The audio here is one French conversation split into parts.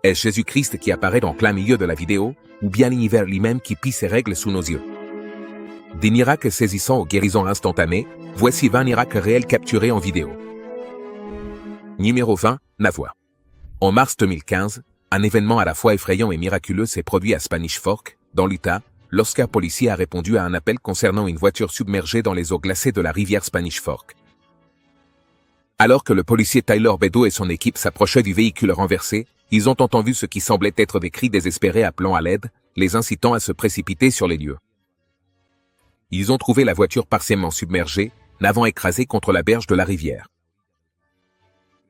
Est-ce Jésus-Christ qui apparaît en plein milieu de la vidéo, ou bien l'univers lui-même qui plie ses règles sous nos yeux? Des miracles saisissants aux guérisons instantanées, voici 20 miracles réels capturés en vidéo. Numéro 20, Navoie. En mars 2015, un événement à la fois effrayant et miraculeux s'est produit à Spanish Fork, dans l'Utah, lorsqu'un policier a répondu à un appel concernant une voiture submergée dans les eaux glacées de la rivière Spanish Fork. Alors que le policier Tyler Beddoe et son équipe s'approchaient du véhicule renversé, ils ont entendu ce qui semblait être des cris désespérés appelant à l'aide, les incitant à se précipiter sur les lieux. Ils ont trouvé la voiture partiellement submergée, n'avant écrasé contre la berge de la rivière.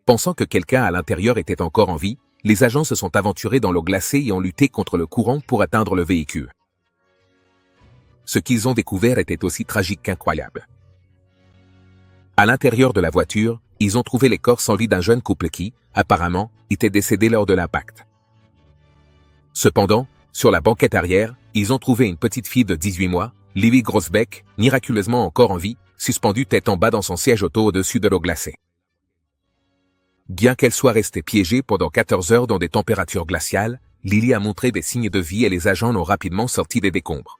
Pensant que quelqu'un à l'intérieur était encore en vie, les agents se sont aventurés dans l'eau glacée et ont lutté contre le courant pour atteindre le véhicule. Ce qu'ils ont découvert était aussi tragique qu'incroyable. À l'intérieur de la voiture, ils ont trouvé les corps sans vie d'un jeune couple qui, apparemment, était décédé lors de l'impact. Cependant, sur la banquette arrière, ils ont trouvé une petite fille de 18 mois, Livy Grossbeck, miraculeusement encore en vie, suspendue tête en bas dans son siège auto au-dessus de l'eau glacée. Bien qu'elle soit restée piégée pendant 14 heures dans des températures glaciales, Lily a montré des signes de vie et les agents l'ont rapidement sortie des décombres.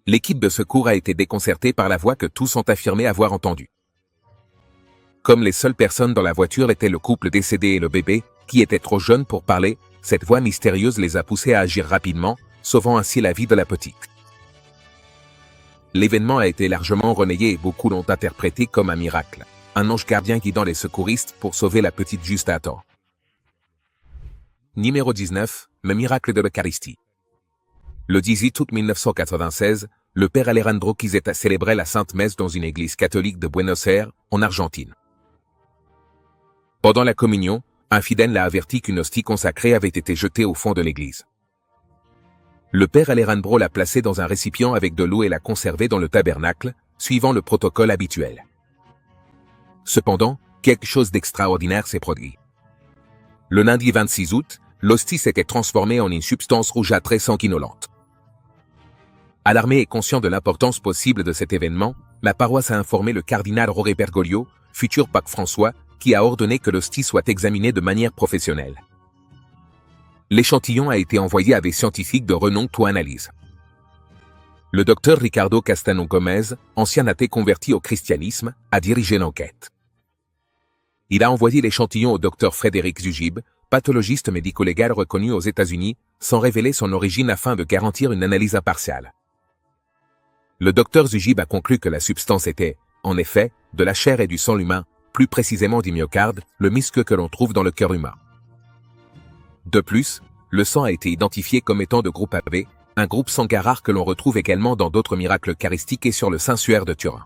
L'équipe de secours a été déconcertée par la voix que tous ont affirmé avoir entendue. Comme les seules personnes dans la voiture étaient le couple décédé et le bébé, qui était trop jeune pour parler, cette voix mystérieuse les a poussés à agir rapidement, sauvant ainsi la vie de la petite. L'événement a été largement relayé et beaucoup l'ont interprété comme un miracle, un ange gardien guidant les secouristes pour sauver la petite juste à temps. Numéro 19, le miracle de l'Eucharistie. Le 18 août 1996, le père Alejandro Quizeta célébrait la Sainte Messe dans une église catholique de Buenos Aires, en Argentine. Pendant la communion, un fidèle l'a averti qu'une hostie consacrée avait été jetée au fond de l'église. Le père Alejandro l'a placée dans un récipient avec de l'eau et l'a conservée dans le tabernacle, suivant le protocole habituel. Cependant, quelque chose d'extraordinaire s'est produit. Le lundi 26 août, l'hostie s'était transformée en une substance rougeâtre et sanguinolente. Alarmé et conscient de l'importance possible de cet événement, la paroisse a informé le cardinal Jorge Bergoglio, futur pape François, qui a ordonné que l'hostie soit examinée de manière professionnelle. L'échantillon a été envoyé à des scientifiques de renom pour analyse. Le docteur Ricardo Castano Gomez, ancien athée converti au christianisme, a dirigé l'enquête. Il a envoyé l'échantillon au docteur Frédéric Zugib, pathologiste médico-légal reconnu aux États-Unis, sans révéler son origine afin de garantir une analyse impartiale. Le docteur Zugib a conclu que la substance était, en effet, de la chair et du sang humain, plus précisément du myocarde, le muscle que l'on trouve dans le cœur humain. De plus, le sang a été identifié comme étant de groupe AB, un groupe sanguin rare que l'on retrouve également dans d'autres miracles eucharistiques et sur le Saint-Suaire de Turin.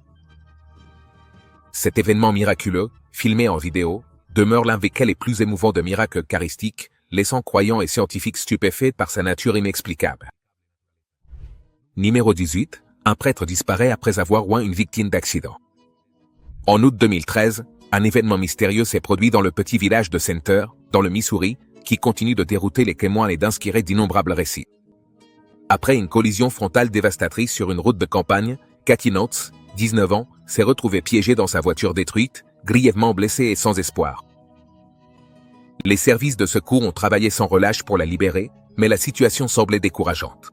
Cet événement miraculeux, filmé en vidéo, demeure l'un des cas les plus émouvants de miracles eucharistiques, laissant croyants et scientifiques stupéfaits par sa nature inexplicable. Numéro 18, un prêtre disparaît après avoir oint une victime d'accident. En août 2013, un événement mystérieux s'est produit dans le petit village de Center, dans le Missouri, qui continue de dérouter les témoins et d'inspirer d'innombrables récits. Après une collision frontale dévastatrice sur une route de campagne, Kathy Notes, 19 ans, s'est retrouvée piégée dans sa voiture détruite, grièvement blessée et sans espoir. Les services de secours ont travaillé sans relâche pour la libérer, mais la situation semblait décourageante.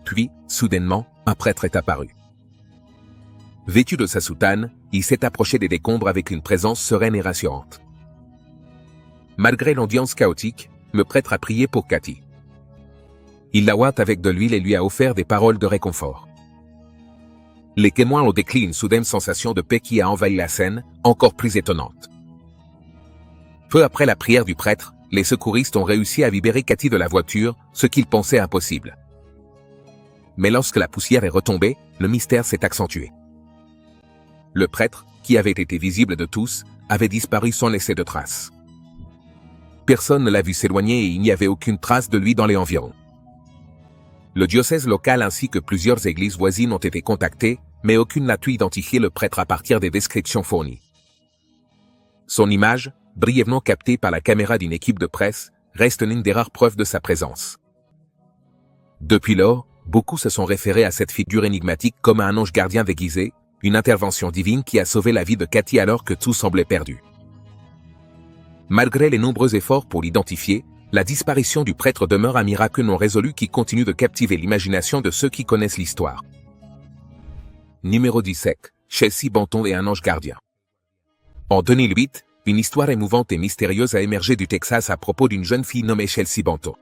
Puis, soudainement, un prêtre est apparu. Vêtu de sa soutane, il s'est approché des décombres avec une présence sereine et rassurante. Malgré l'ambiance chaotique, le prêtre a prié pour Kathy. Il la oint avec de l'huile et lui a offert des paroles de réconfort. Les témoins ont décrit une soudaine sensation de paix qui a envahi la scène, encore plus étonnante. Peu après la prière du prêtre, les secouristes ont réussi à libérer Kathy de la voiture, ce qu'ils pensaient impossible. Mais lorsque la poussière est retombée, le mystère s'est accentué. Le prêtre, qui avait été visible de tous, avait disparu sans laisser de traces. Personne ne l'a vu s'éloigner et il n'y avait aucune trace de lui dans les environs. Le diocèse local ainsi que plusieurs églises voisines ont été contactées, mais aucune n'a pu identifier le prêtre à partir des descriptions fournies. Son image, brièvement captée par la caméra d'une équipe de presse, reste l'une des rares preuves de sa présence. Depuis lors, beaucoup se sont référés à cette figure énigmatique comme à un ange gardien déguisé, une intervention divine qui a sauvé la vie de Kathy alors que tout semblait perdu. Malgré les nombreux efforts pour l'identifier, la disparition du prêtre demeure un miracle non résolu qui continue de captiver l'imagination de ceux qui connaissent l'histoire. Numéro 17. Chelsea Banton et un ange gardien. En 2008, une histoire émouvante et mystérieuse a émergé du Texas à propos d'une jeune fille nommée Chelsea Banton.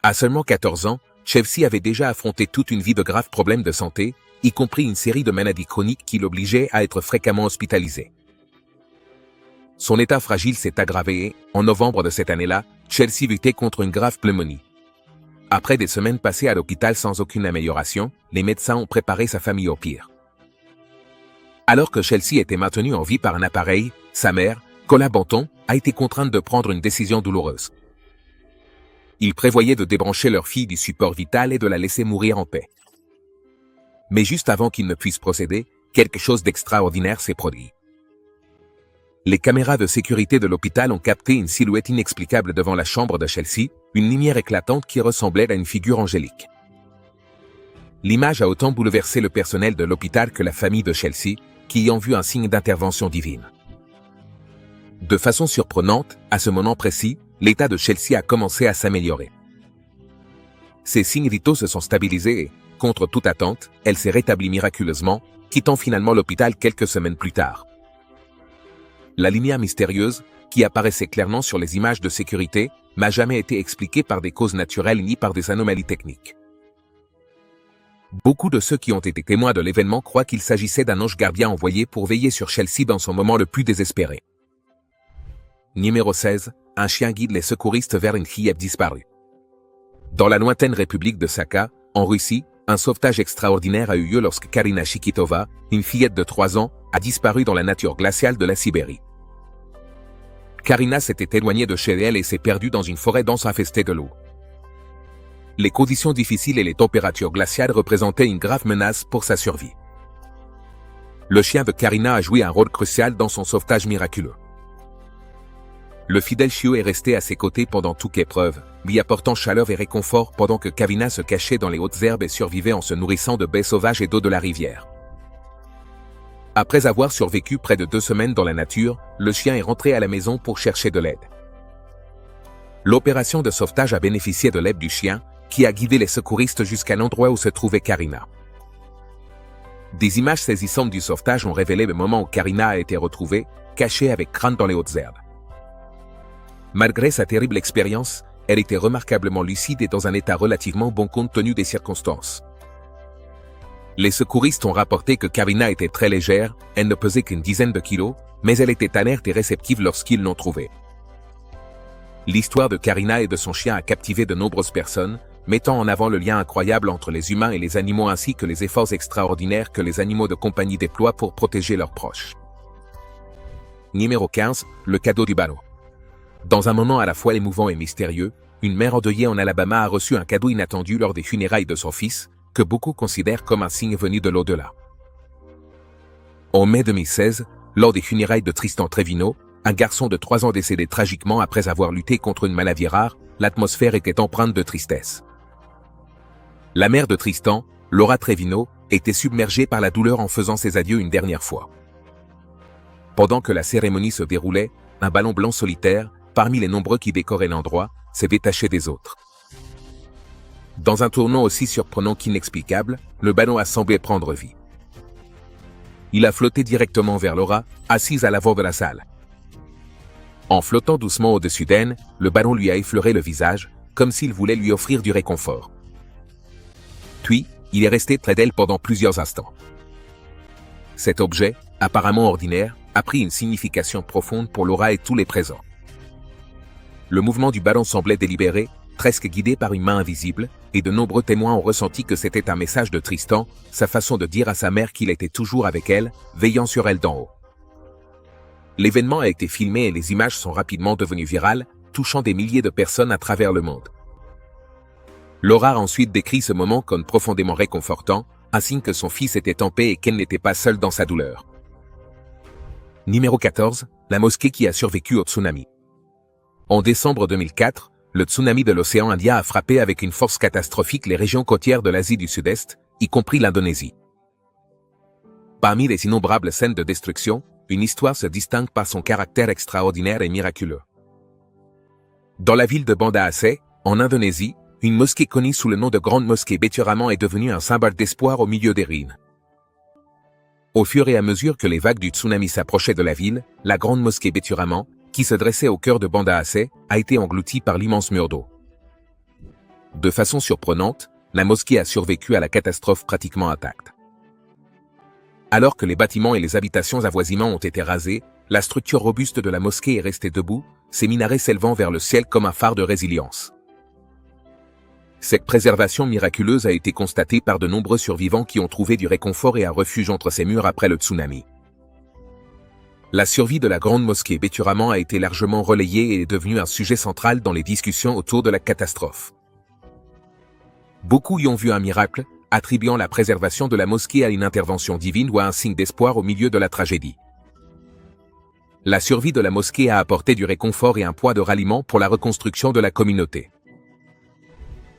À seulement 14 ans, Chelsea avait déjà affronté toute une vie de graves problèmes de santé, y compris une série de maladies chroniques qui l'obligeaient à être fréquemment hospitalisée. Son état fragile s'est aggravé et, en novembre de cette année-là, Chelsea luttait contre une grave pneumonie. Après des semaines passées à l'hôpital sans aucune amélioration, les médecins ont préparé sa famille au pire. Alors que Chelsea était maintenue en vie par un appareil, sa mère, Cola Banton, a été contrainte de prendre une décision douloureuse. Ils prévoyaient de débrancher leur fille du support vital et de la laisser mourir en paix. Mais juste avant qu'ils ne puissent procéder, quelque chose d'extraordinaire s'est produit. Les caméras de sécurité de l'hôpital ont capté une silhouette inexplicable devant la chambre de Chelsea, une lumière éclatante qui ressemblait à une figure angélique. L'image a autant bouleversé le personnel de l'hôpital que la famille de Chelsea, qui y ont vu un signe d'intervention divine. De façon surprenante, à ce moment précis, l'état de Chelsea a commencé à s'améliorer. Ses signes vitaux se sont stabilisés et, contre toute attente, elle s'est rétablie miraculeusement, quittant finalement l'hôpital quelques semaines plus tard. La lumière mystérieuse, qui apparaissait clairement sur les images de sécurité, n'a jamais été expliquée par des causes naturelles ni par des anomalies techniques. Beaucoup de ceux qui ont été témoins de l'événement croient qu'il s'agissait d'un ange gardien envoyé pour veiller sur Chelsea dans son moment le plus désespéré. Numéro 16. Un chien guide les secouristes vers une fillette disparue. Dans la lointaine république de Sakha, en Russie, un sauvetage extraordinaire a eu lieu lorsque Karina Chikitova, une fillette de 3 ans, a disparu dans la nature glaciale de la Sibérie. Karina s'était éloignée de chez elle et s'est perdue dans une forêt dense infestée de loups. Les conditions difficiles et les températures glaciales représentaient une grave menace pour sa survie. Le chien de Karina a joué un rôle crucial dans son sauvetage miraculeux. Le fidèle chiot est resté à ses côtés pendant toute épreuve, lui apportant chaleur et réconfort pendant que Karina se cachait dans les hautes herbes et survivait en se nourrissant de baies sauvages et d'eau de la rivière. Après avoir survécu près de 2 semaines dans la nature, le chien est rentré à la maison pour chercher de l'aide. L'opération de sauvetage a bénéficié de l'aide du chien, qui a guidé les secouristes jusqu'à l'endroit où se trouvait Karina. Des images saisissantes du sauvetage ont révélé le moment où Karina a été retrouvée, cachée avec crainte dans les hautes herbes. Malgré sa terrible expérience, elle était remarquablement lucide et dans un état relativement bon compte tenu des circonstances. Les secouristes ont rapporté que Karina était très légère, elle ne pesait qu'une dizaine de kilos, mais elle était alerte et réceptive lorsqu'ils l'ont trouvée. L'histoire de Karina et de son chien a captivé de nombreuses personnes, mettant en avant le lien incroyable entre les humains et les animaux ainsi que les efforts extraordinaires que les animaux de compagnie déploient pour protéger leurs proches. Numéro 15. Le cadeau du ballot. Dans un moment à la fois émouvant et mystérieux, une mère endeuillée en Alabama a reçu un cadeau inattendu lors des funérailles de son fils, que beaucoup considèrent comme un signe venu de l'au-delà. En mai 2016, lors des funérailles de Tristan Trevino, un garçon de 3 ans décédé tragiquement après avoir lutté contre une maladie rare, l'atmosphère était empreinte de tristesse. La mère de Tristan, Laura Trevino, était submergée par la douleur en faisant ses adieux une dernière fois. Pendant que la cérémonie se déroulait, un ballon blanc solitaire, parmi les nombreux qui décoraient l'endroit, s'est détaché des autres. Dans un tournant aussi surprenant qu'inexplicable, le ballon a semblé prendre vie. Il a flotté directement vers Laura, assise à l'avant de la salle. En flottant doucement au-dessus d'elle, le ballon lui a effleuré le visage, comme s'il voulait lui offrir du réconfort. Puis, il est resté près d'elle pendant plusieurs instants. Cet objet, apparemment ordinaire, a pris une signification profonde pour Laura et tous les présents. Le mouvement du ballon semblait délibéré, presque guidé par une main invisible, et de nombreux témoins ont ressenti que c'était un message de Tristan, sa façon de dire à sa mère qu'il était toujours avec elle, veillant sur elle d'en haut. L'événement a été filmé et les images sont rapidement devenues virales, touchant des milliers de personnes à travers le monde. Laura a ensuite décrit ce moment comme profondément réconfortant, un signe que son fils était en paix et qu'elle n'était pas seule dans sa douleur. Numéro 14. La mosquée qui a survécu au tsunami. En décembre 2004, le tsunami de l'océan Indien a frappé avec une force catastrophique les régions côtières de l'Asie du Sud-Est, y compris l'Indonésie. Parmi les innombrables scènes de destruction, une histoire se distingue par son caractère extraordinaire et miraculeux. Dans la ville de Banda Aceh, en Indonésie, une mosquée connue sous le nom de Grande Mosquée Beturaman est devenue un symbole d'espoir au milieu des ruines. Au fur et à mesure que les vagues du tsunami s'approchaient de la ville, la Grande Mosquée Beturaman, qui se dressait au cœur de Banda Aceh, a été engloutie par l'immense mur d'eau. De façon surprenante, la mosquée a survécu à la catastrophe pratiquement intacte. Alors que les bâtiments et les habitations avoisinants ont été rasés, la structure robuste de la mosquée est restée debout, ses minarets s'élevant vers le ciel comme un phare de résilience. Cette préservation miraculeuse a été constatée par de nombreux survivants qui ont trouvé du réconfort et un refuge entre ces murs après le tsunami. La survie de la Grande Mosquée Beturaman a été largement relayée et est devenue un sujet central dans les discussions autour de la catastrophe. Beaucoup y ont vu un miracle, attribuant la préservation de la mosquée à une intervention divine ou à un signe d'espoir au milieu de la tragédie. La survie de la mosquée a apporté du réconfort et un point de ralliement pour la reconstruction de la communauté.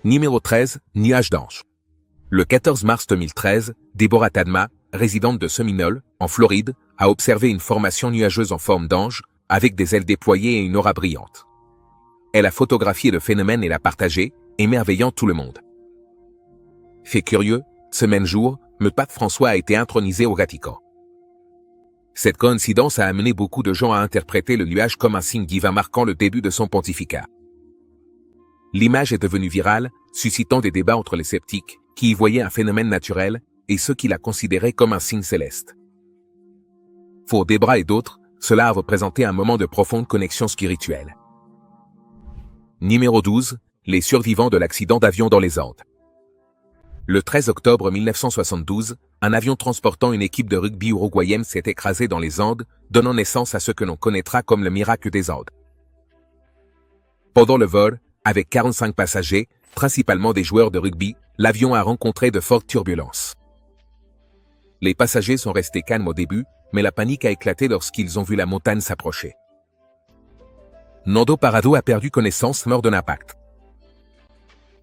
Numéro 13, Nuage d'ange. Le 14 mars 2013, Deborah Tadma, résidente de Seminole, en Floride, a observé une formation nuageuse en forme d'ange, avec des ailes déployées et une aura brillante. Elle a photographié le phénomène et l'a partagé, émerveillant tout le monde. Fait curieux, ce même jour, le pape François a été intronisé au Vatican. Cette coïncidence a amené beaucoup de gens à interpréter le nuage comme un signe divin marquant le début de son pontificat. L'image est devenue virale, suscitant des débats entre les sceptiques, qui y voyaient un phénomène naturel, et ceux qui la considéraient comme un signe céleste. Pour Deborah et d'autres, cela a représenté un moment de profonde connexion spirituelle. Numéro 12, les survivants de l'accident d'avion dans les Andes. Le 13 octobre 1972, un avion transportant une équipe de rugby uruguayenne s'est écrasé dans les Andes, donnant naissance à ce que l'on connaîtra comme le miracle des Andes. Pendant le vol, avec 45 passagers, principalement des joueurs de rugby, l'avion a rencontré de fortes turbulences. Les passagers sont restés calmes au début, mais la panique a éclaté lorsqu'ils ont vu la montagne s'approcher. Nando Parado a perdu connaissance lors de l'impact.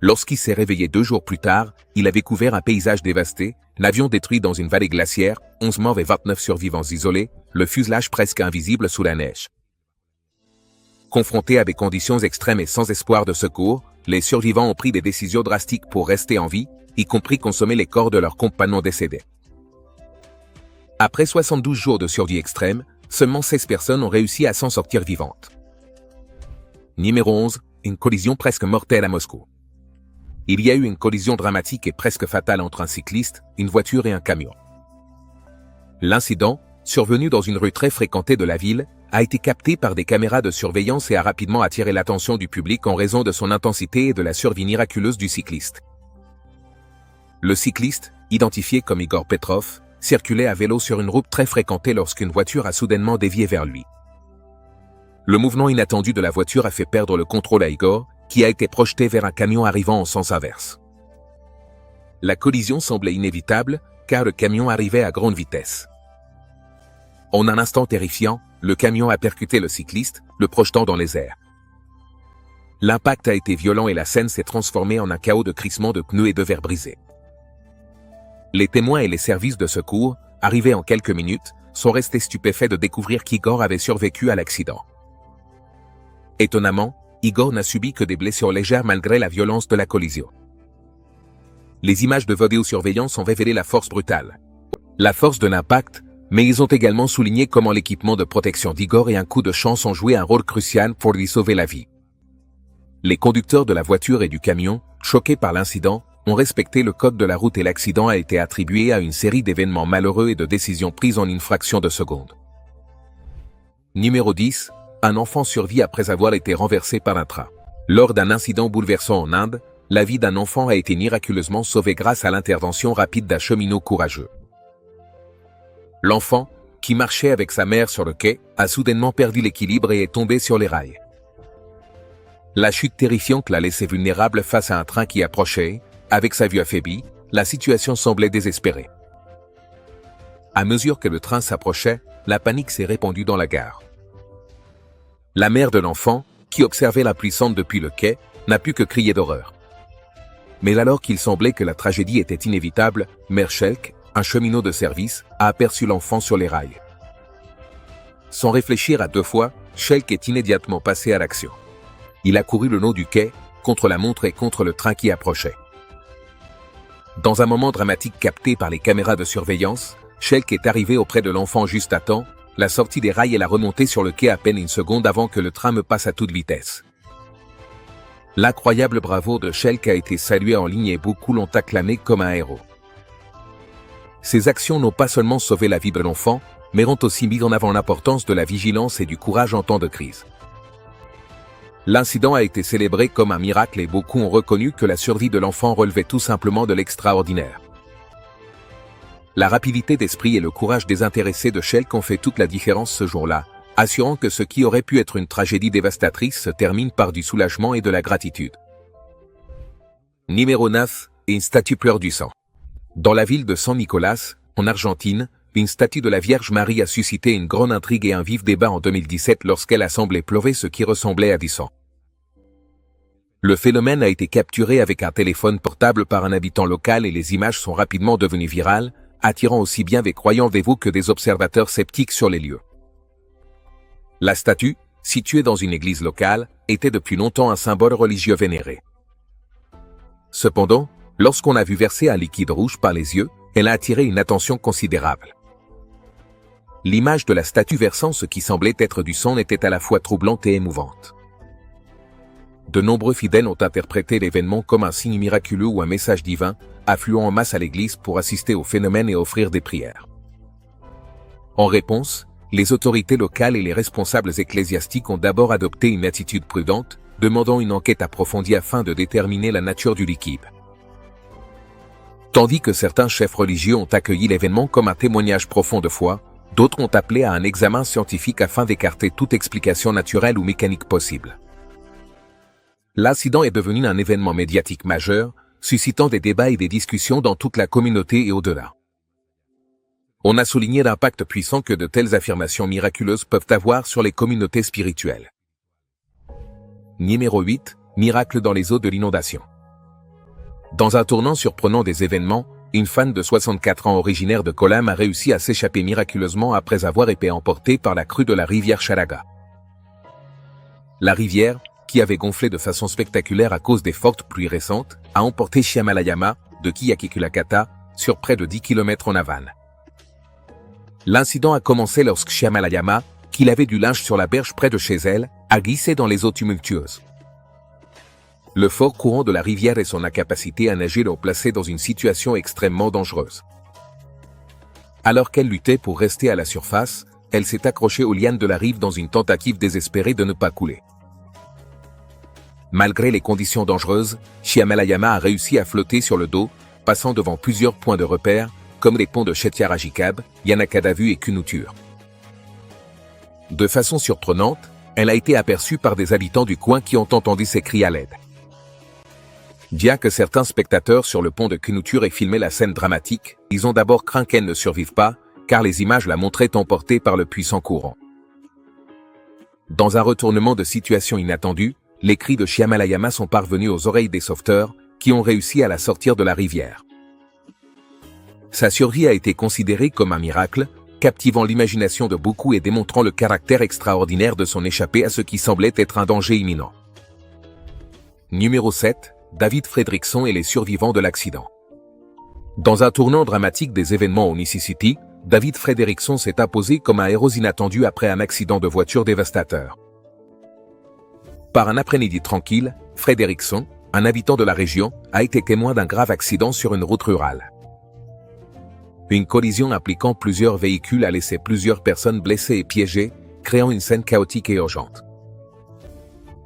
Lorsqu'il s'est réveillé 2 jours plus tard, il a découvert un paysage dévasté, l'avion détruit dans une vallée glaciaire, 11 morts et 29 survivants isolés, le fuselage presque invisible sous la neige. Confrontés à des conditions extrêmes et sans espoir de secours, les survivants ont pris des décisions drastiques pour rester en vie, y compris consommer les corps de leurs compagnons décédés. Après 72 jours de survie extrême, seulement 16 personnes ont réussi à s'en sortir vivantes. Numéro 11, une collision presque mortelle à Moscou. Il y a eu une collision dramatique et presque fatale entre un cycliste, une voiture et un camion. L'incident, survenu dans une rue très fréquentée de la ville, a été capté par des caméras de surveillance et a rapidement attiré l'attention du public en raison de son intensité et de la survie miraculeuse du cycliste. Le cycliste, identifié comme Igor Petrov, circulait à vélo sur une route très fréquentée lorsqu'une voiture a soudainement dévié vers lui. Le mouvement inattendu de la voiture a fait perdre le contrôle à Igor, qui a été projeté vers un camion arrivant en sens inverse. La collision semblait inévitable, car le camion arrivait à grande vitesse. En un instant terrifiant, le camion a percuté le cycliste, le projetant dans les airs. L'impact a été violent et la scène s'est transformée en un chaos de crissements de pneus et de verres brisés. Les témoins et les services de secours, arrivés en quelques minutes, sont restés stupéfaits de découvrir qu'Igor avait survécu à l'accident. Étonnamment, Igor n'a subi que des blessures légères malgré la violence de la collision. Les images de vidéosurveillance ont révélé la force brutale. La force de l'impact, mais ils ont également souligné comment l'équipement de protection d'Igor et un coup de chance ont joué un rôle crucial pour lui sauver la vie. Les conducteurs de la voiture et du camion, choqués par l'incident, ont respecté le code de la route et l'accident a été attribué à une série d'événements malheureux et de décisions prises en une fraction de seconde. Numéro 10. Un enfant survit après avoir été renversé par un train. Lors d'un incident bouleversant en Inde, la vie d'un enfant a été miraculeusement sauvée grâce à l'intervention rapide d'un cheminot courageux. L'enfant, qui marchait avec sa mère sur le quai, a soudainement perdu l'équilibre et est tombé sur les rails. La chute terrifiante l'a laissé vulnérable face à un train qui approchait. Avec sa vue affaiblie, la situation semblait désespérée. À mesure que le train s'approchait, la panique s'est répandue dans la gare. La mère de l'enfant, qui observait la puissante depuis le quai, n'a pu que crier d'horreur. Mais alors qu'il semblait que la tragédie était inévitable, Merchelk, un cheminot de service, a aperçu l'enfant sur les rails. Sans réfléchir à 2 fois, Schelk est immédiatement passé à l'action. Il a couru le long du quai, contre la montre et contre le train qui approchait. Dans un moment dramatique capté par les caméras de surveillance, Schelk est arrivé auprès de l'enfant juste à temps, la sortie des rails et la remontée sur le quai à peine une seconde avant que le train me passe à toute vitesse. L'incroyable bravoure de Schelk a été salué en ligne et beaucoup l'ont acclamé comme un héros. Ces actions n'ont pas seulement sauvé la vie de l'enfant, mais ont aussi mis en avant l'importance de la vigilance et du courage en temps de crise. L'incident a été célébré comme un miracle et beaucoup ont reconnu que la survie de l'enfant relevait tout simplement de l'extraordinaire. La rapidité d'esprit et le courage désintéressé de Schelk ont fait toute la différence ce jour-là, assurant que ce qui aurait pu être une tragédie dévastatrice se termine par du soulagement et de la gratitude. Numéro 9. Une statue pleure du sang. Dans la ville de San Nicolás, en Argentine, une statue de la Vierge Marie a suscité une grande intrigue et un vif débat en 2017 lorsqu'elle a semblé pleurer ce qui ressemblait à du sang. Le phénomène a été capturé avec un téléphone portable par un habitant local et les images sont rapidement devenues virales, attirant aussi bien des croyants dévots que des observateurs sceptiques sur les lieux. La statue, située dans une église locale, était depuis longtemps un symbole religieux vénéré. Cependant, lorsqu'on a vu verser un liquide rouge par les yeux, elle a attiré une attention considérable. L'image de la statue versant ce qui semblait être du sang était à la fois troublante et émouvante. De nombreux fidèles ont interprété l'événement comme un signe miraculeux ou un message divin, affluant en masse à l'église pour assister au phénomène et offrir des prières. En réponse, les autorités locales et les responsables ecclésiastiques ont d'abord adopté une attitude prudente, demandant une enquête approfondie afin de déterminer la nature du liquide. Tandis que certains chefs religieux ont accueilli l'événement comme un témoignage profond de foi, d'autres ont appelé à un examen scientifique afin d'écarter toute explication naturelle ou mécanique possible. L'incident est devenu un événement médiatique majeur, suscitant des débats et des discussions dans toute la communauté et au-delà. On a souligné l'impact puissant que de telles affirmations miraculeuses peuvent avoir sur les communautés spirituelles. Numéro 8. Miracle dans les eaux de l'inondation. Dans un tournant surprenant des événements, une femme de 64 ans originaire de Colima a réussi à s'échapper miraculeusement après avoir été emportée par la crue de la rivière Chalaga. La rivière, qui avait gonflé de façon spectaculaire à cause des fortes pluies récentes, a emporté Chiamalayama, de Kiyakikulakata, sur près de 10 km en aval. L'incident a commencé lorsque Chiamalayama, qui lavait du linge sur la berge près de chez elle, a glissé dans les eaux tumultueuses. Le fort courant de la rivière et son incapacité à nager l'ont placée dans une situation extrêmement dangereuse. Alors qu'elle luttait pour rester à la surface, elle s'est accrochée aux lianes de la rive dans une tentative désespérée de ne pas couler. Malgré les conditions dangereuses, Chiamalayama a réussi à flotter sur le dos, passant devant plusieurs points de repère, comme les ponts de Chetiarajikab, Yanakadavu et Kunutur. De façon surprenante, elle a été aperçue par des habitants du coin qui ont entendu ses cris à l'aide. Bien que certains spectateurs sur le pont de Kunutur aient filmé la scène dramatique, ils ont d'abord craint qu'elle ne survive pas, car les images la montraient emportée par le puissant courant. Dans un retournement de situation inattendu, les cris de Chiamalayama sont parvenus aux oreilles des sauveteurs, qui ont réussi à la sortir de la rivière. Sa survie a été considérée comme un miracle, captivant l'imagination de beaucoup et démontrant le caractère extraordinaire de son échappée à ce qui semblait être un danger imminent. Numéro 7. David Fredrickson et les survivants de l'accident. Dans un tournant dramatique des événements au Mississippi, David Fredrickson s'est imposé comme un héros inattendu après un accident de voiture dévastateur. Par un après-midi tranquille, Fredrickson, un habitant de la région, a été témoin d'un grave accident sur une route rurale. Une collision impliquant plusieurs véhicules a laissé plusieurs personnes blessées et piégées, créant une scène chaotique et urgente.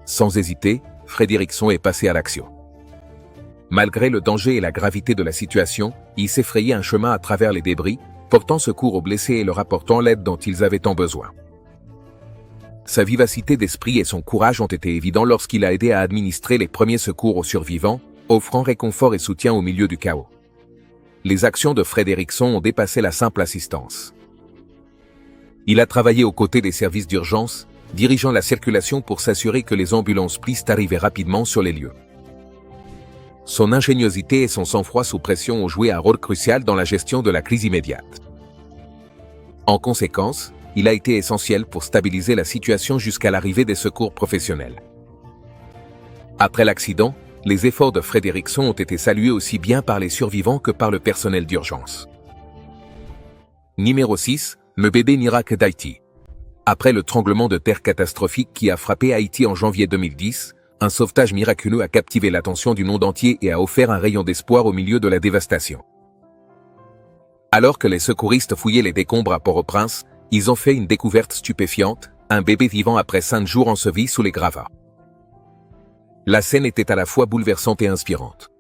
Sans hésiter, Fredrickson est passé à l'action. Malgré le danger et la gravité de la situation, il s'est frayé un chemin à travers les débris, portant secours aux blessés et leur apportant l'aide dont ils avaient tant besoin. Sa vivacité d'esprit et son courage ont été évidents lorsqu'il a aidé à administrer les premiers secours aux survivants, offrant réconfort et soutien au milieu du chaos. Les actions de Fredrickson ont dépassé la simple assistance. Il a travaillé aux côtés des services d'urgence, dirigeant la circulation pour s'assurer que les ambulances puissent arriver rapidement sur les lieux. Son ingéniosité et son sang-froid sous pression ont joué un rôle crucial dans la gestion de la crise immédiate. En conséquence, il a été essentiel pour stabiliser la situation jusqu'à l'arrivée des secours professionnels. Après l'accident, les efforts de Frederickson ont été salués aussi bien par les survivants que par le personnel d'urgence. Numéro 6, le bébé miracle d'Haïti. Après le tremblement de terre catastrophique qui a frappé Haïti en janvier 2010, un sauvetage miraculeux a captivé l'attention du monde entier et a offert un rayon d'espoir au milieu de la dévastation. Alors que les secouristes fouillaient les décombres à Port-au-Prince, ils ont fait une découverte stupéfiante, un bébé vivant après 5 jours enseveli sous les gravats. La scène était à la fois bouleversante et inspirante.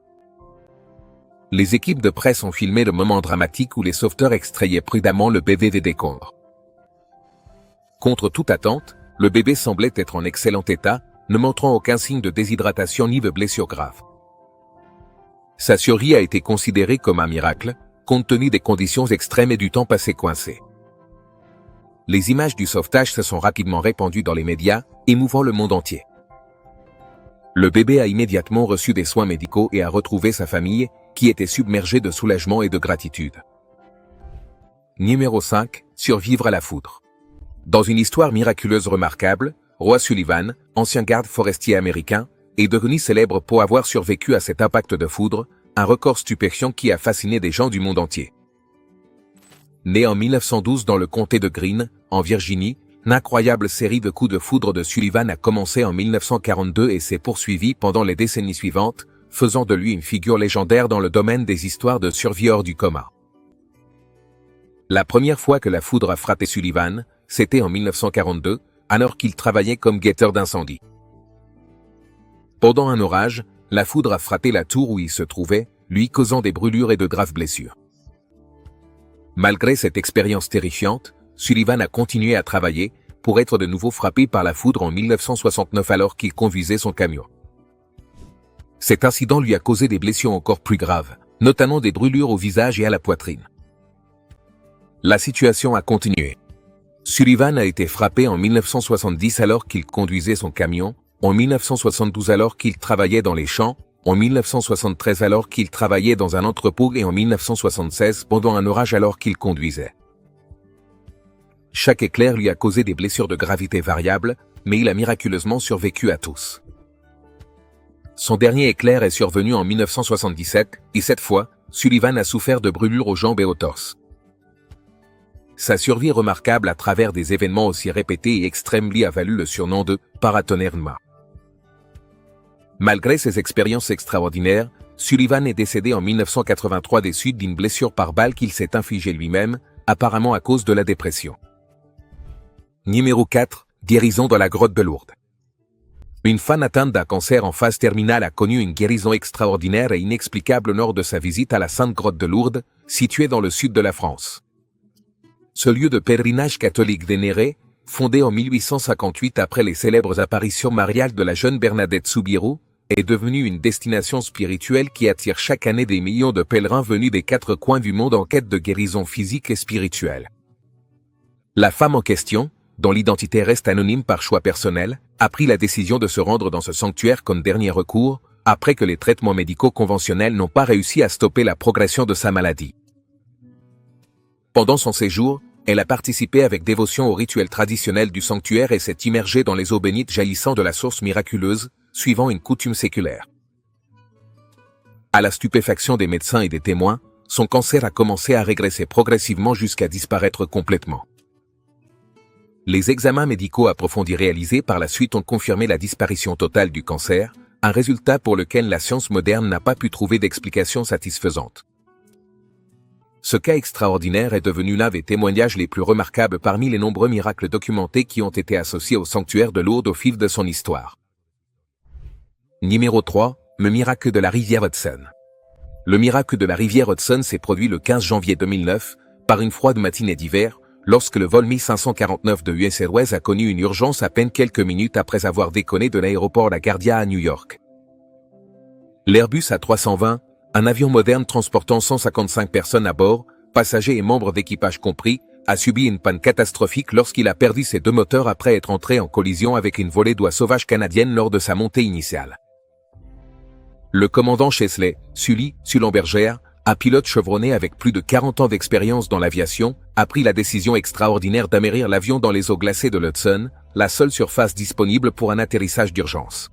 Les équipes de presse ont filmé le moment dramatique où les sauveteurs extrayaient prudemment le bébé des décombres. Contre toute attente, le bébé semblait être en excellent état, ne montrant aucun signe de déshydratation ni de blessure grave. Sa survie a été considérée comme un miracle, compte tenu des conditions extrêmes et du temps passé coincé. Les images du sauvetage se sont rapidement répandues dans les médias, émouvant le monde entier. Le bébé a immédiatement reçu des soins médicaux et a retrouvé sa famille, qui était submergée de soulagement et de gratitude. Numéro 5, survivre à la foudre. Dans une histoire miraculeuse remarquable, Roy Sullivan, ancien garde forestier américain, est devenu célèbre pour avoir survécu à cet impact de foudre, un record stupéfiant qui a fasciné des gens du monde entier. Né en 1912 dans le comté de Greene, en Virginie, l'incroyable série de coups de foudre de Sullivan a commencé en 1942 et s'est poursuivie pendant les décennies suivantes, faisant de lui une figure légendaire dans le domaine des histoires de survie hors du coma. La première fois que la foudre a frappé Sullivan, c'était en 1942, alors qu'il travaillait comme guetteur d'incendie. Pendant un orage, la foudre a frappé la tour où il se trouvait, lui causant des brûlures et de graves blessures. Malgré cette expérience terrifiante, Sullivan a continué à travailler pour être de nouveau frappé par la foudre en 1969 alors qu'il conduisait son camion. Cet incident lui a causé des blessures encore plus graves, notamment des brûlures au visage et à la poitrine. La situation a continué. Sullivan a été frappé en 1970 alors qu'il conduisait son camion, en 1972 alors qu'il travaillait dans les champs, en 1973 alors qu'il travaillait dans un entrepôt et en 1976 pendant un orage alors qu'il conduisait. Chaque éclair lui a causé des blessures de gravité variable, mais il a miraculeusement survécu à tous. Son dernier éclair est survenu en 1977, et cette fois, Sullivan a souffert de brûlures aux jambes et au torse. Sa survie remarquable à travers des événements aussi répétés et extrêmes lui a valu le surnom de « paratonnerma ». Malgré ses expériences extraordinaires, Sullivan est décédé en 1983 des suites d'une blessure par balle qu'il s'est infligée lui-même, apparemment à cause de la dépression. Numéro 4, guérison dans la grotte de Lourdes. Une femme atteinte d'un cancer en phase terminale a connu une guérison extraordinaire et inexplicable lors de sa visite à la Sainte Grotte de Lourdes, située dans le sud de la France. Ce lieu de pèlerinage catholique vénéré, fondé en 1858 après les célèbres apparitions mariales de la jeune Bernadette Soubirous, est devenu une destination spirituelle qui attire chaque année des millions de pèlerins venus des 4 coins du monde en quête de guérison physique et spirituelle. La femme en question, dont l'identité reste anonyme par choix personnel, a pris la décision de se rendre dans ce sanctuaire comme dernier recours, après que les traitements médicaux conventionnels n'ont pas réussi à stopper la progression de sa maladie. Pendant son séjour, elle a participé avec dévotion aux rituels traditionnels du sanctuaire et s'est immergée dans les eaux bénites jaillissant de la source miraculeuse, suivant une coutume séculaire. À la stupéfaction des médecins et des témoins, son cancer a commencé à régresser progressivement jusqu'à disparaître complètement. Les examens médicaux approfondis réalisés par la suite ont confirmé la disparition totale du cancer, un résultat pour lequel la science moderne n'a pas pu trouver d'explication satisfaisante. Ce cas extraordinaire est devenu l'un des témoignages les plus remarquables parmi les nombreux miracles documentés qui ont été associés au sanctuaire de Lourdes au fil de son histoire. Numéro 3, le miracle de la rivière Hudson. Le miracle de la rivière Hudson s'est produit le 15 janvier 2009, par une froide matinée d'hiver, lorsque le vol Mi-549 de US Airways a connu une urgence à peine quelques minutes après avoir décollé de l'aéroport LaGuardia à New York. L'Airbus A320, un avion moderne transportant 155 personnes à bord, passagers et membres d'équipage compris, a subi une panne catastrophique lorsqu'il a perdu ses 2 moteurs après être entré en collision avec une volée d'oies sauvages canadiennes lors de sa montée initiale. Le commandant Chesley, Sully Sullenberger, un pilote chevronné avec plus de 40 ans d'expérience dans l'aviation, a pris la décision extraordinaire d'amérir l'avion dans les eaux glacées de l'Hudson, la seule surface disponible pour un atterrissage d'urgence.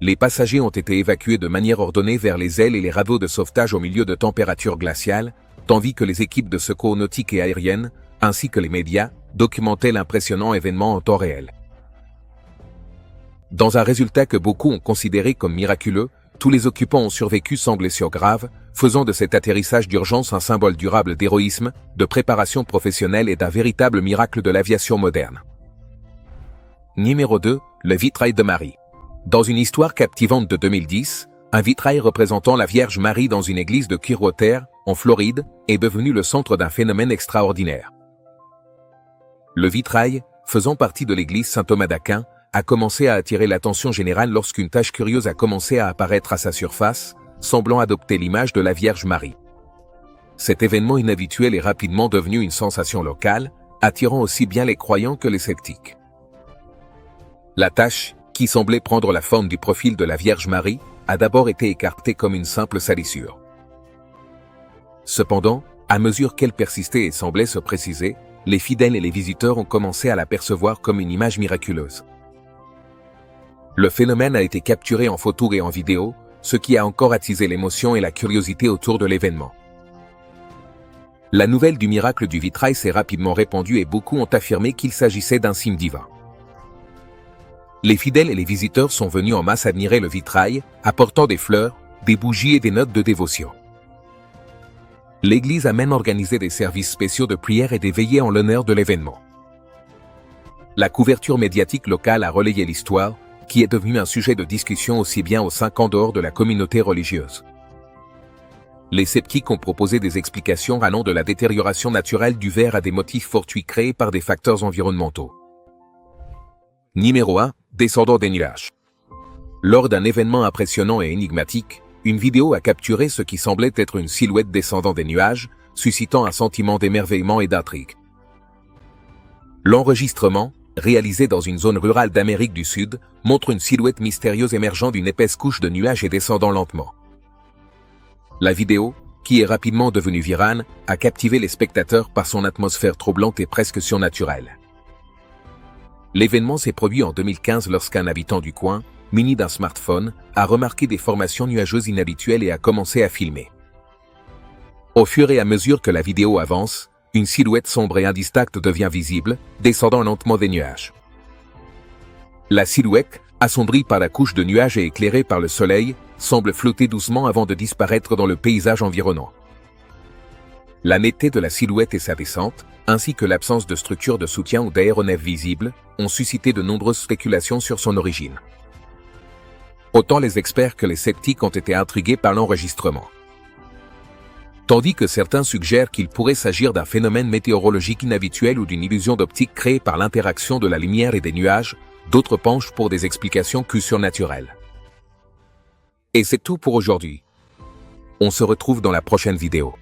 Les passagers ont été évacués de manière ordonnée vers les ailes et les radeaux de sauvetage au milieu de températures glaciales, tandis que les équipes de secours nautiques et aériennes, ainsi que les médias, documentaient l'impressionnant événement en temps réel. Dans un résultat que beaucoup ont considéré comme miraculeux, tous les occupants ont survécu sans blessures graves, faisant de cet atterrissage d'urgence un symbole durable d'héroïsme, de préparation professionnelle et d'un véritable miracle de l'aviation moderne. Numéro 2, le vitrail de Marie. Dans une histoire captivante de 2010, un vitrail représentant la Vierge Marie dans une église de Clearwater, en Floride, est devenu le centre d'un phénomène extraordinaire. Le vitrail, faisant partie de l'église Saint-Thomas d'Aquin, a commencé à attirer l'attention générale lorsqu'une tache curieuse a commencé à apparaître à sa surface, semblant adopter l'image de la Vierge Marie. Cet événement inhabituel est rapidement devenu une sensation locale, attirant aussi bien les croyants que les sceptiques. La tache, qui semblait prendre la forme du profil de la Vierge Marie, a d'abord été écartée comme une simple salissure. Cependant, à mesure qu'elle persistait et semblait se préciser, les fidèles et les visiteurs ont commencé à la percevoir comme une image miraculeuse. Le phénomène a été capturé en photo et en vidéo, ce qui a encore attisé l'émotion et la curiosité autour de l'événement. La nouvelle du miracle du vitrail s'est rapidement répandue et beaucoup ont affirmé qu'il s'agissait d'un signe divin. Les fidèles et les visiteurs sont venus en masse admirer le vitrail, apportant des fleurs, des bougies et des notes de dévotion. L'église a même organisé des services spéciaux de prière et des veillées en l'honneur de l'événement. La couverture médiatique locale a relayé l'histoire, qui est devenue un sujet de discussion aussi bien au sein qu'en dehors de la communauté religieuse. Les sceptiques ont proposé des explications allant de la détérioration naturelle du verre à des motifs fortuits créés par des facteurs environnementaux. Numéro 1, descendant des nuages. Lors d'un événement impressionnant et énigmatique, une vidéo a capturé ce qui semblait être une silhouette descendant des nuages, suscitant un sentiment d'émerveillement et d'intrigue. L'enregistrement, réalisé dans une zone rurale d'Amérique du Sud, montre une silhouette mystérieuse émergeant d'une épaisse couche de nuages et descendant lentement. La vidéo, qui est rapidement devenue virale, a captivé les spectateurs par son atmosphère troublante et presque surnaturelle. L'événement s'est produit en 2015 lorsqu'un habitant du coin, muni d'un smartphone, a remarqué des formations nuageuses inhabituelles et a commencé à filmer. Au fur et à mesure que la vidéo avance, une silhouette sombre et indistincte devient visible, descendant lentement des nuages. La silhouette, assombrie par la couche de nuages et éclairée par le soleil, semble flotter doucement avant de disparaître dans le paysage environnant. La netteté de la silhouette et sa descente, ainsi que l'absence de structure de soutien ou d'aéronef visible, ont suscité de nombreuses spéculations sur son origine. Autant les experts que les sceptiques ont été intrigués par l'enregistrement. Tandis que certains suggèrent qu'il pourrait s'agir d'un phénomène météorologique inhabituel ou d'une illusion d'optique créée par l'interaction de la lumière et des nuages, d'autres penchent pour des explications plus surnaturelles. Et c'est tout pour aujourd'hui. On se retrouve dans la prochaine vidéo.